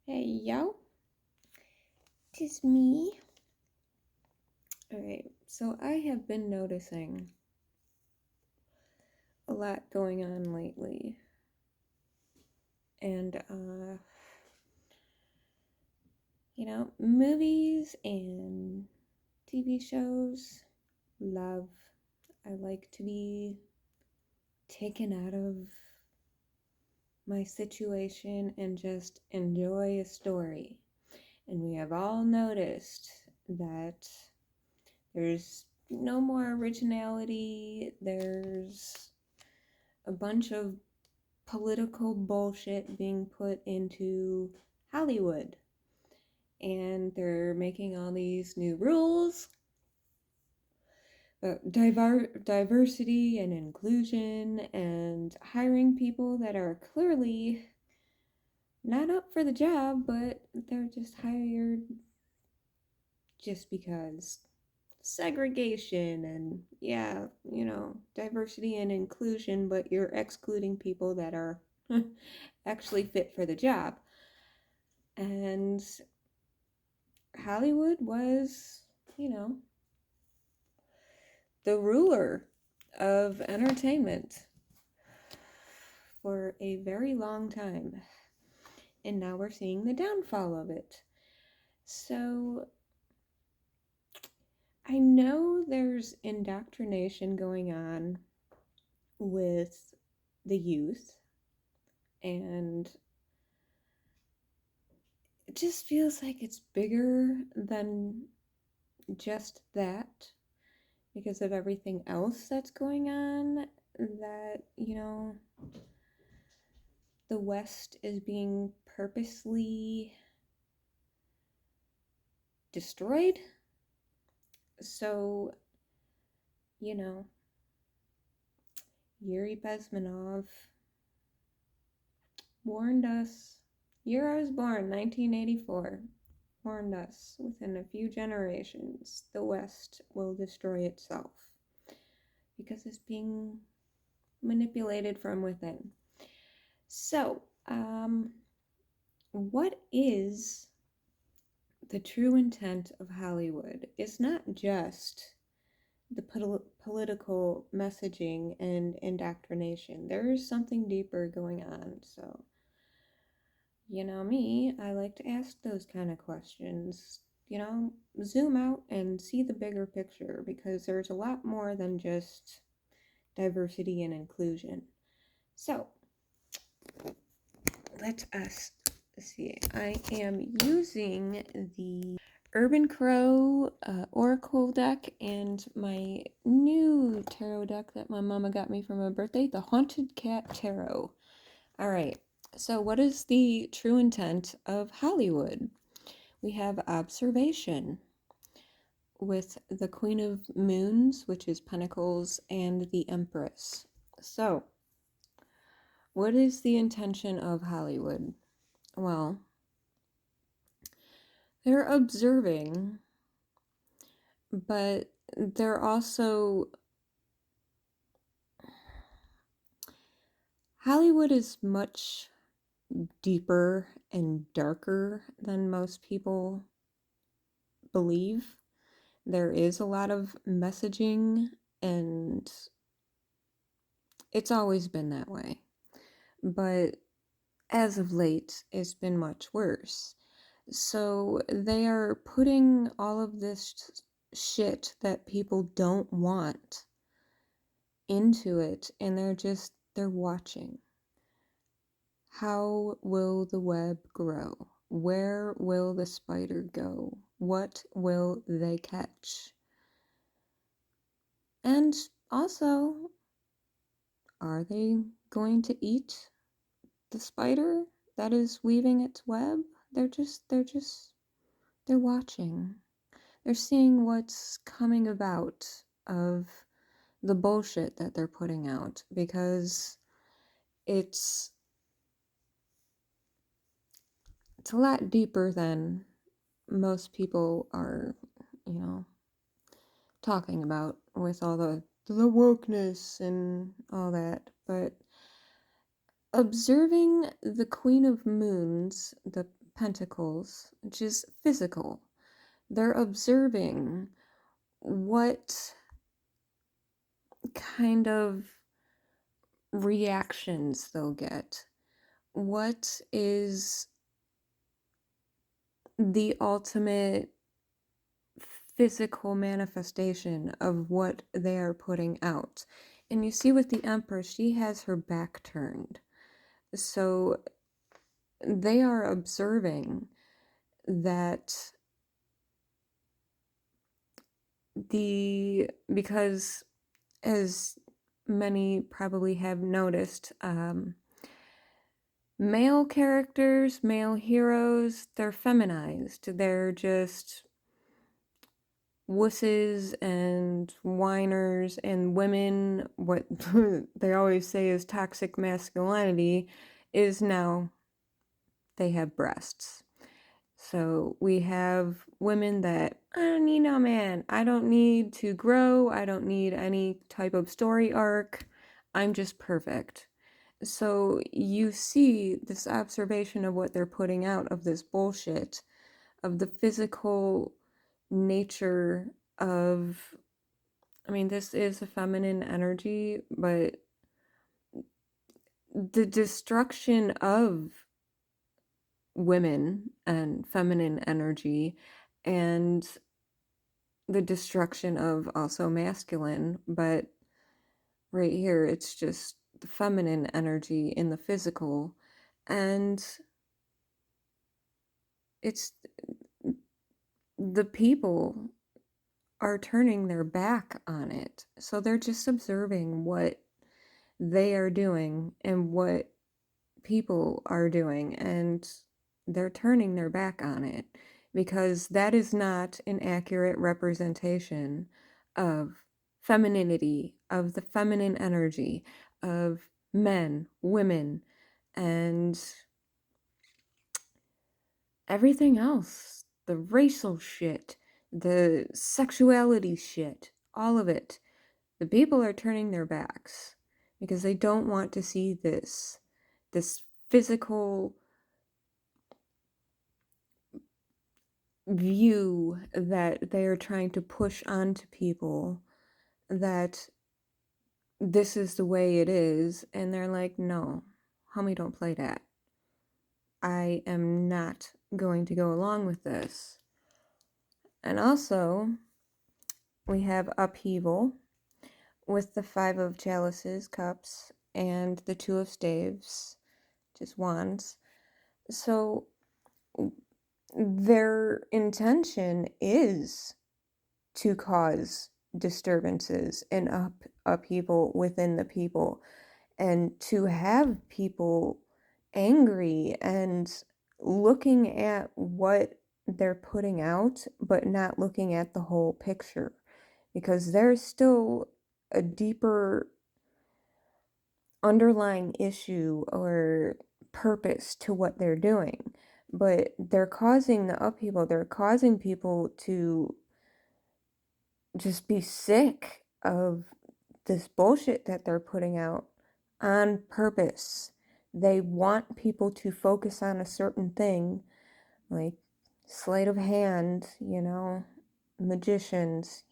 Hey yo, tis me. Alright, so I have been noticing a lot going on lately. And, movies and TV shows, love. I like to be taken out of my situation and just enjoy a story. And we have all noticed that there's no more originality. There's a bunch of political bullshit being put into Hollywood. And they're making all these new rules about diversity and inclusion and hiring people that are clearly not up for the job, but they're just hired just because. Segregation and, yeah, diversity and inclusion, but you're excluding people that are actually fit for the job. And Hollywood was, you know, the ruler of entertainment for a very long time. And now we're seeing the downfall of it. So I know there's indoctrination going on with the youth, and it just feels like it's bigger than just that because of everything else that's going on, that, the West is being purposely destroyed. So, you know, Yuri Bezmenov warned us. Year I was born, 1984, warned us within a few generations the West will destroy itself because it's being manipulated from within. So, what is the true intent of Hollywood? It's not just the political messaging and indoctrination. There is something deeper going on. So, me, I like to ask those kind of questions. Zoom out and see the bigger picture because there's a lot more than just diversity and inclusion. So, let us see. I am using the Urban Crow Oracle deck and my new tarot deck that my mama got me for my birthday, the Haunted Cat Tarot. All right, so what is the true intent of Hollywood? We have observation with the Queen of Moons, which is Pentacles, and the Empress. So, what is the intention of Hollywood? Well, they're observing, but they're also... Hollywood is much deeper and darker than most people believe. There is a lot of messaging, and it's always been that way. But as of late, it's been much worse. So they are putting all of this shit that people don't want into it, and they're watching. How will the web grow? Where will the spider go? What will they catch? And also, are they going to eat the spider that is weaving its web? They're watching. They're seeing what's coming about of the bullshit that they're putting out, because it's a lot deeper than most people are, talking about with all the wokeness and all that. But observing the Queen of Moons, the Pentacles, which is physical. They're observing what kind of reactions they'll get. What is the ultimate physical manifestation of what they are putting out? And you see with the Empress, she has her back turned. So they are observing that because as many probably have noticed, male characters, male heroes, they're feminized. They're just wusses and whiners, and women, what they always say is toxic masculinity, is now they have breasts. So we have women that, I don't need no man. I don't need to grow. I don't need any type of story arc. I'm just perfect. So you see this observation of what they're putting out of this bullshit, of the physical nature of, I mean, this is a feminine energy, but the destruction of women and feminine energy, and the destruction of also masculine, but right here it's just the feminine energy in the physical, and it's the people are turning their back on it. So they're just observing what they are doing and what people are doing, and they're turning their back on it because that is not an accurate representation of femininity, of the feminine energy, of men, women, and everything else. The racial shit, the sexuality shit, all of it. The people are turning their backs because they don't want to see this physical view that they are trying to push onto people, that this is the way it is, and they're like, no, homie, don't play that. I am not going to go along with this. And also, we have upheaval with the Five of Chalices, Cups, and the Two of Staves, just Wands. So their intention is to cause disturbances and upheaval within the people, and to have people angry and looking at what they're putting out, but not looking at the whole picture, because there's still a deeper underlying issue or purpose to what they're doing. But they're causing the upheaval, they're causing people to just be sick of this bullshit that they're putting out on purpose. They want people to focus on a certain thing, like sleight of hand, magicians.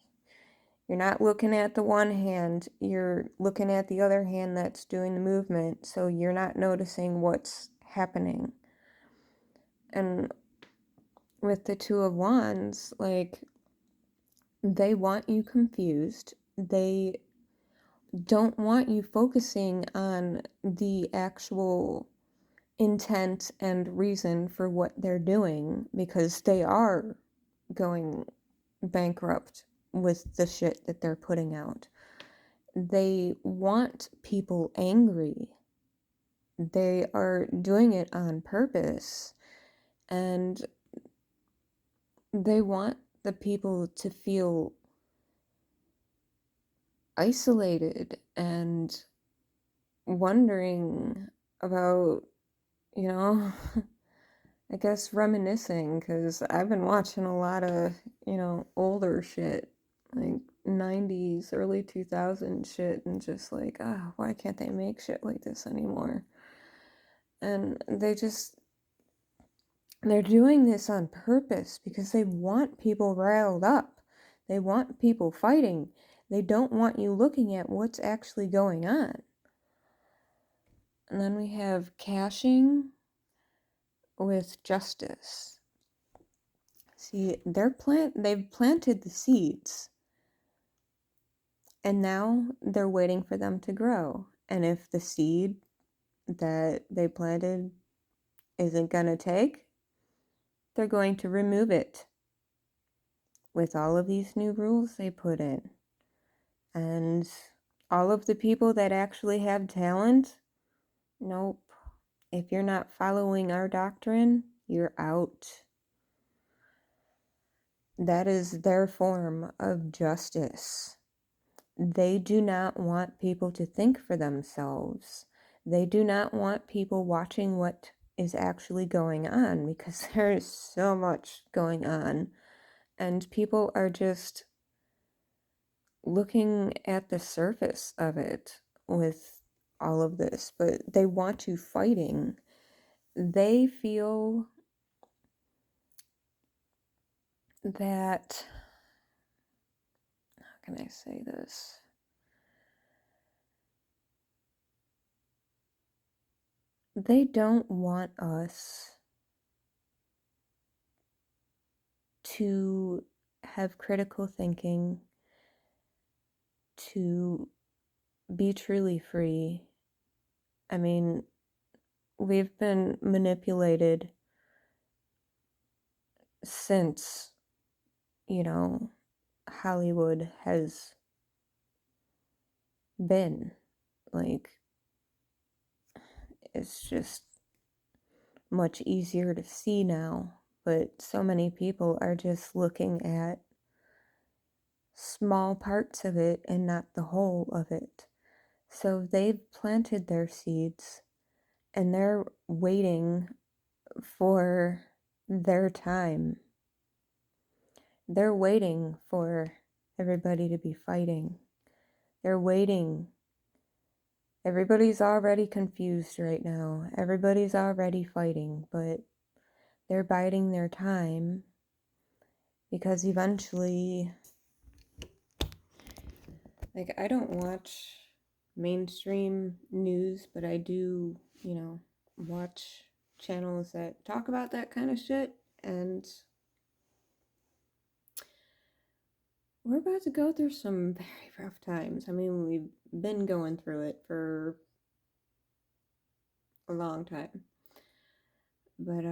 You're not looking at the one hand, you're looking at the other hand that's doing the movement, so you're not noticing what's happening. And with the Two of Wands, like, they want you confused. They don't want you focusing on the actual intent and reason for what they're doing, because they are going bankrupt with the shit that they're putting out. They want people angry. They are doing it on purpose, and they want the people to feel isolated and wondering about, I guess reminiscing, because I've been watching a lot of, older shit, like 90s, early 2000s shit, and just like, why can't they make shit like this anymore? And they just, They're doing this on purpose because they want people riled up. They want people fighting. They don't want you looking at what's actually going on. And then we have caching with justice. See, they've planted the seeds, and now they're waiting for them to grow. And if the seed that they planted isn't going to take, they're going to remove it with all of these new rules they put in. And all of the people that actually have talent, nope. If you're not following our doctrine, you're out. That is their form of justice. They do not want people to think for themselves. They do not want people watching what is actually going on, because there is so much going on. And people are just looking at the surface of it with all of this, but they want you fighting. They feel that, how can I say this? They don't want us to have critical thinking, to be truly free. I mean, we've been manipulated since, Hollywood has been. Like, it's just much easier to see now, but so many people are just looking at small parts of it and not the whole of it. So they've planted their seeds and they're waiting for their time. They're waiting for everybody to be fighting. They're waiting. Everybody's already confused right now. Everybody's already fighting, but they're biding their time because eventually, like, I don't watch mainstream news, but I do, watch channels that talk about that kind of shit, and we're about to go through some very rough times. I mean, we've been going through it for a long time. But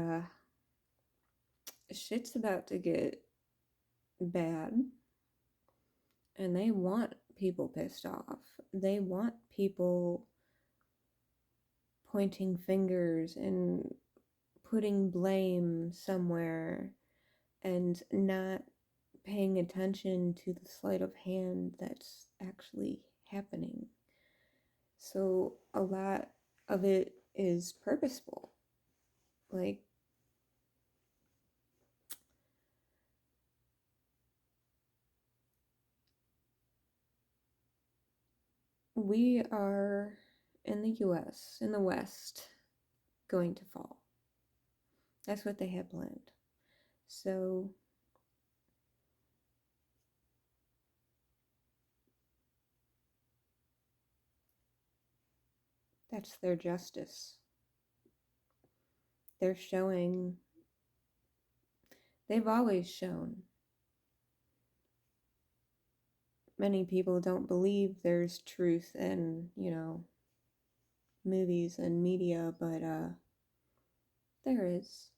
shit's about to get bad. And they want people pissed off. They want people pointing fingers and putting blame somewhere and not paying attention to the sleight of hand that's actually happening. So a lot of it is purposeful. Like, we are in the US, in the West, going to fall. That's what they had planned. So that's their justice. They're showing, they've always shown. Many people don't believe there's truth in, movies and media, but there is.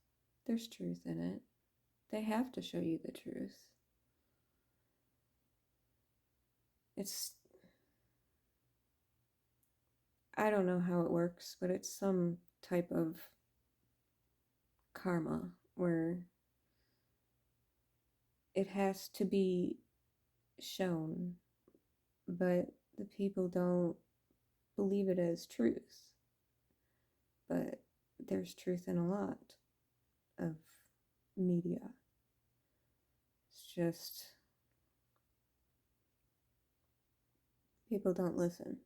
There's truth in it. They have to show you the truth. It's, I don't know how it works, but it's some type of karma where it has to be shown, but the people don't believe it as truth. But there's truth in a lot of media. It's just people don't listen.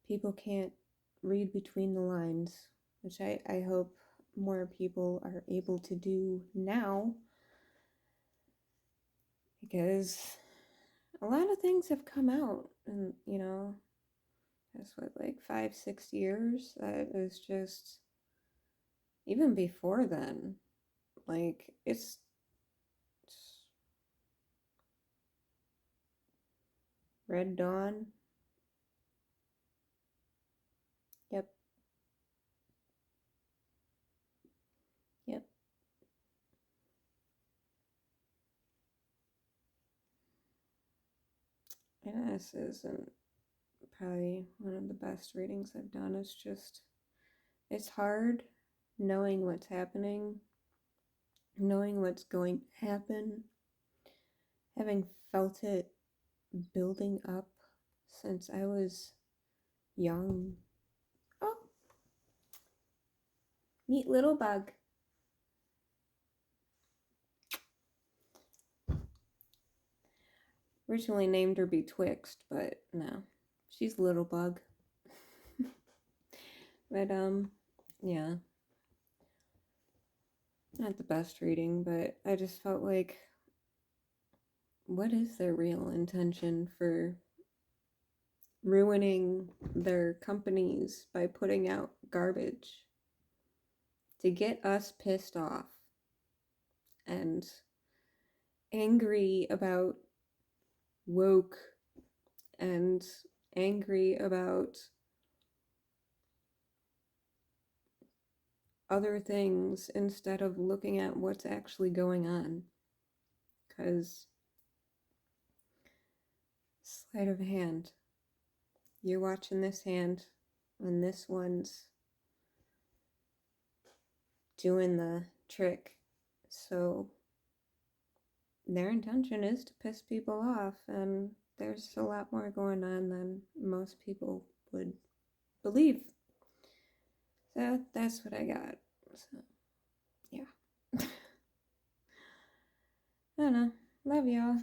People can't read between the lines, which I hope more people are able to do now, because a lot of things have come out, and that's what, like 5-6 years. That is just, even before then, like it's Red Dawn. Yep. Yep. And this isn't probably one of the best readings I've done. It's hard knowing what's happening, knowing what's going to happen, having felt it building up since I was young. Oh, meet Little Bug. Originally named her Betwixt, but no, she's Little Bug. But yeah, not the best reading, but I just felt like, what is their real intention for ruining their companies by putting out garbage to get us pissed off and angry about woke and angry about other things instead of looking at what's actually going on? Because, sleight of hand, you're watching this hand and this one's doing the trick. So their intention is to piss people off, and there's a lot more going on than most people would believe. So that's what I got. So yeah. I don't know. Love y'all.